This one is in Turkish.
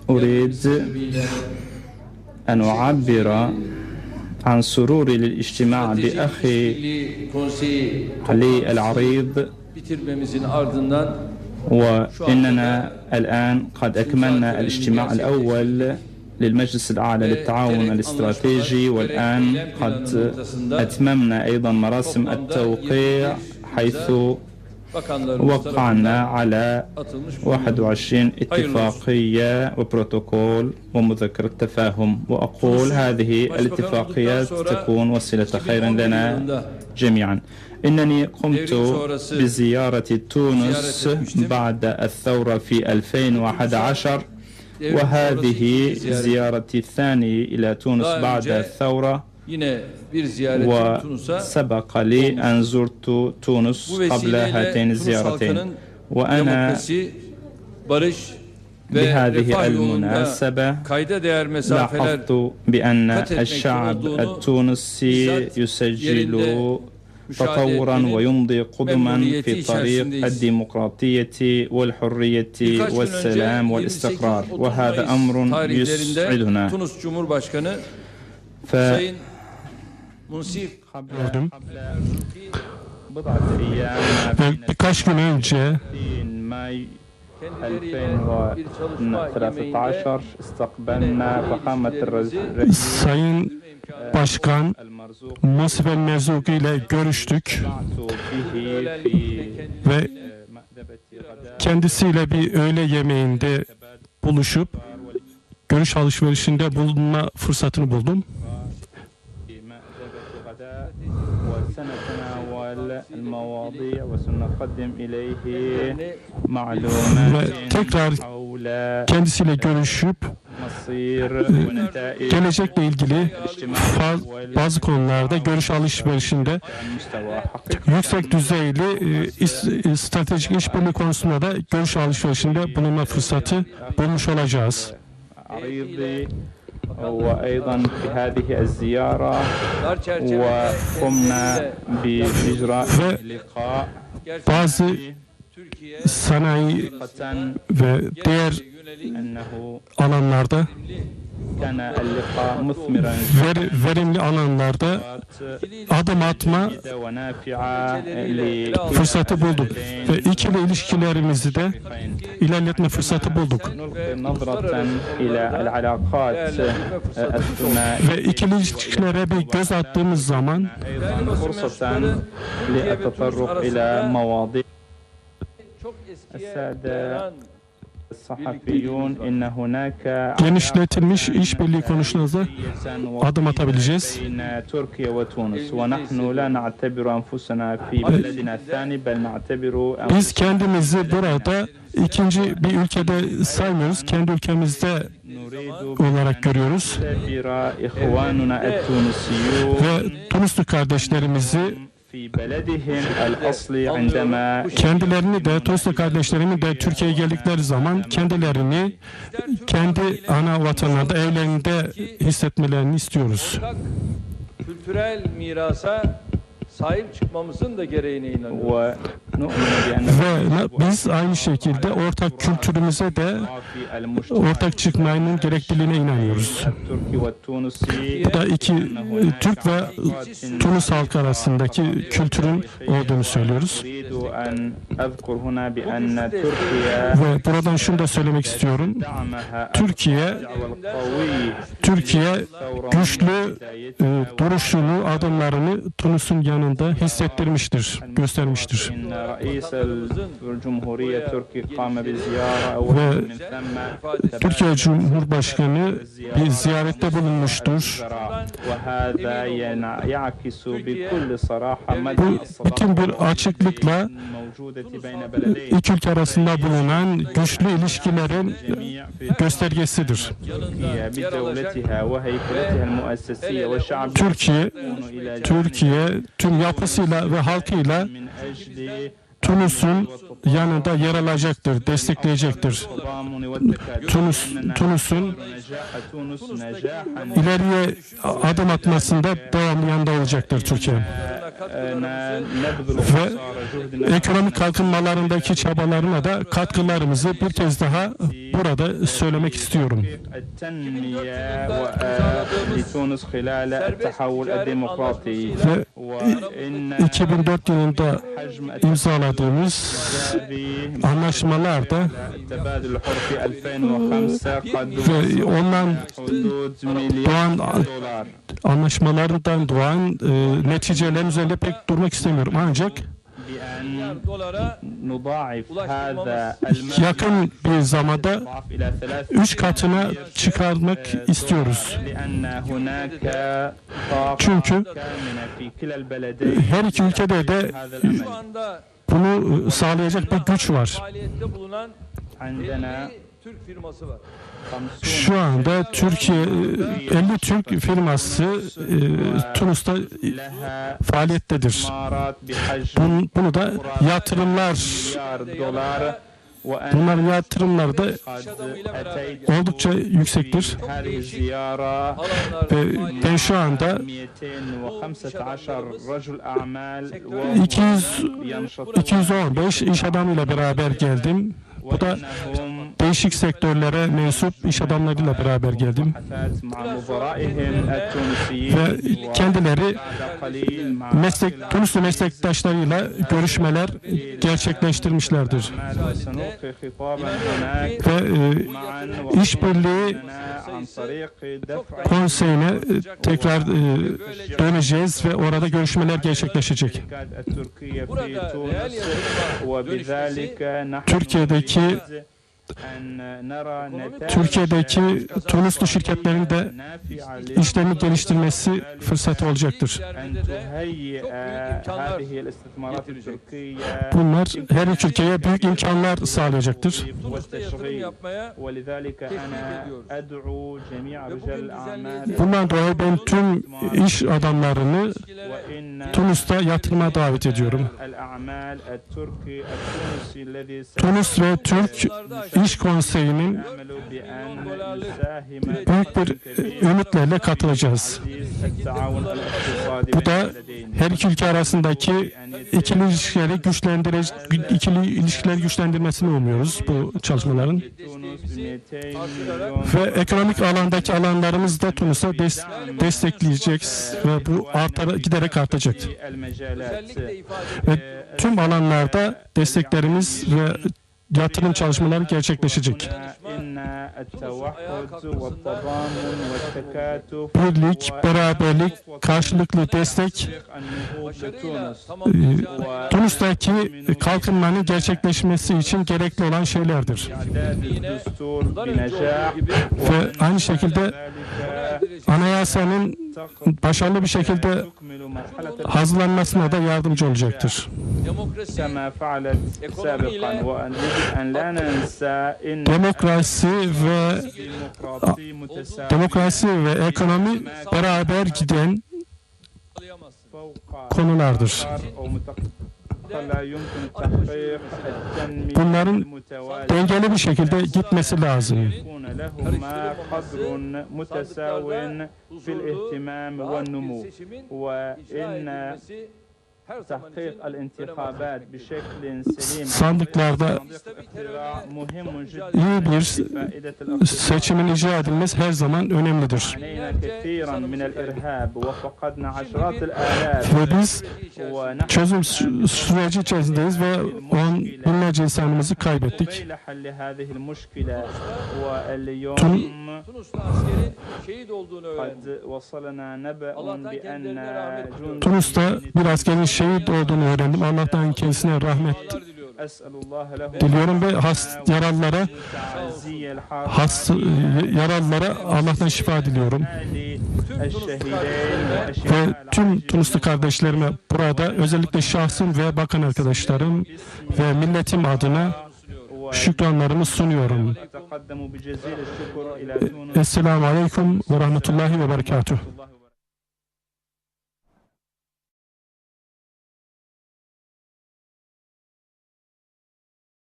وأريد أن أعبر عن سروري للاجتماع بأخي علي العريض، وإننا الآن قد أكملنا الاجتماع الأول للمجلس الأعلى للتعاون الاستراتيجي، والآن قد أتممنا أيضا مراسم التوقيع، حيث وقعنا على 21 اتفاقية وبروتوكول ومذكرة تفاهم. وأقول هذه الاتفاقيات تكون وسيلة خير لنا جميعا. إنني قمت بزيارة تونس بعد الثورة في 2011، وهذه زيارتي الثانية إلى تونس بعد الثورة، وسبق لي أن زرت تونس قبل هاتين الزيارتين. وأنا بهذه المناسبة لاحظت بأن الشعب التونسي يسجل تطورا ويمضي قدما في طريق الديمقراطية والحرية والسلام والاستقرار، وهذا أمر يسعدنا. Birkaç gün önce Sayın Başkan Mosif El Merzuki ile görüştük ve kendisiyle bir öğle yemeğinde buluşup görüş alışverişinde bulunma fırsatını buldum. Ve tekrar kendisiyle görüşüp gelecekle ilgili bazı konularda görüş alışverişinde yüksek düzeyli stratejik işbirliği konusunda da görüş alışverişinde bulunma fırsatı bulmuş olacağız. وأيضا في هذه الزيارة وقمنا بإجراء لقاء bazı sanayi ve diğer alanlarda verimli alanlarda adım atma fırsatı bulduk ve ikili ilişkilerimizi de ilerletme fırsatı bulduk. Ve ikili ilişkilere bir göz attığımız zaman genişletilmiş işbirliği konusunda adım atabileceğiz. Biz kendimizi burada ikinci bir ülkede saymıyoruz, kendi ülkemizde olarak görüyoruz. Ve Tunuslu kardeşlerimizi kendilerini de, Tunuslu kardeşlerimi de Türkiye'ye geldikleri zaman kendilerini kendi ana vatanlarında, evlerinde hissetmelerini istiyoruz. Kültürel mirasa sahip çıkmamızın da gereğine inanıyoruz. Ve biz aynı şekilde ortak kültürümüze de ortak çıkmanın gerekliliğine inanıyoruz. Bu da iki Türk ve Tunus halkı arasındaki kültürün olduğunu söylüyoruz. Ve buradan şunu da söylemek istiyorum. Türkiye güçlü duruşunu, adımlarını Tunus'un yanında hissettirmiştir, göstermiştir. Ve Türkiye Cumhurbaşkanı bir ziyarette bulunmuştur. Bu bütün bir açıklıkla iki ülke arasında bulunan güçlü ilişkilerin göstergesidir. Türkiye tüm yapısıyla ve halkıyla Tunus'un yanında yer alacaktır, destekleyecektir. Tunus'un ileriye adım atmasında devamlı yanında olacaktır Türkiye. Ve ekonomik kalkınmalarındaki çabalarına da katkılarımızı bir kez daha burada söylemek istiyorum. 2004 yılında imzaladığımız anlaşmalarda ve ondan doğan anlaşmalardan doğan neticelerin üzerinde pek durmak istemiyorum. Ancak yakın bir zamanda 3 katına çıkarmak istiyoruz. Çünkü her iki ülkede de bunu sağlayacak bir güç var. Şu anda Türkiye 50 Türk firması Tunus'ta faaliyettedir. Bunu da bunların yatırımları da oldukça yüksektir. Ve ben şu anda 215 iş adamıyla beraber geldim. Bu da değişik sektörlere mensup iş adamlarıyla beraber geldim. Ve kendileri Tunuslu meslektaşlarıyla görüşmeler gerçekleştirmişlerdir. Ve işbirliği konseyine tekrar döneceğiz ve orada görüşmeler gerçekleşecek. Türkiye'deki Tunuslu şirketlerin de işlerini geliştirmesi fırsatı olacaktır. Bunlar her iki ülkeye büyük imkanlar sağlayacaktır. Bundan dolayı ben tüm iş adamlarını Tunus'ta yatırıma davet ediyorum. Tunus ve Türk İş Konseyi'nin büyük bir ümitlerle katılacağız. Bu da her iki ülke arasındaki ikili ilişkileri güçlendirmesini umuyoruz bu çalışmaların. Ve ekonomik alandaki alanlarımızı da Tunus'a destekleyeceğiz ve bu giderek artacak. Ve tüm alanlarda desteklerimiz ve yatırım çalışmaları gerçekleşecek. Birlik, beraberlik, karşılıklı destek, Tunus'taki kalkınmanın gerçekleşmesi için gerekli olan şeylerdir. Ve aynı şekilde anayasanın başarılı bir şekilde hazırlanmasına da yardımcı olacaktır. Demokrasi ve ekonomi beraber giden konulardır. Bunların dengeli bir şekilde gitmesi lazım. Sandıklarda iyi bir seçimin icra edilmesi her zaman önemlidir. Ve biz çözüm süreci içerisindeyiz ve binlerce insanımızı kaybettik. Tunus'ta bir askerin şehit olduğunu öğrendim. Allah'tan kendisine rahmet diliyorum ve yaralılara Allah'tan şifa diliyorum. Ve tüm Tunuslu kardeşlerime burada özellikle şahsım ve bakan arkadaşlarım ve milletim adına şükranlarımı sunuyorum. Esselamu Aleyküm ve Rahmetullahi ve Berekatuhu.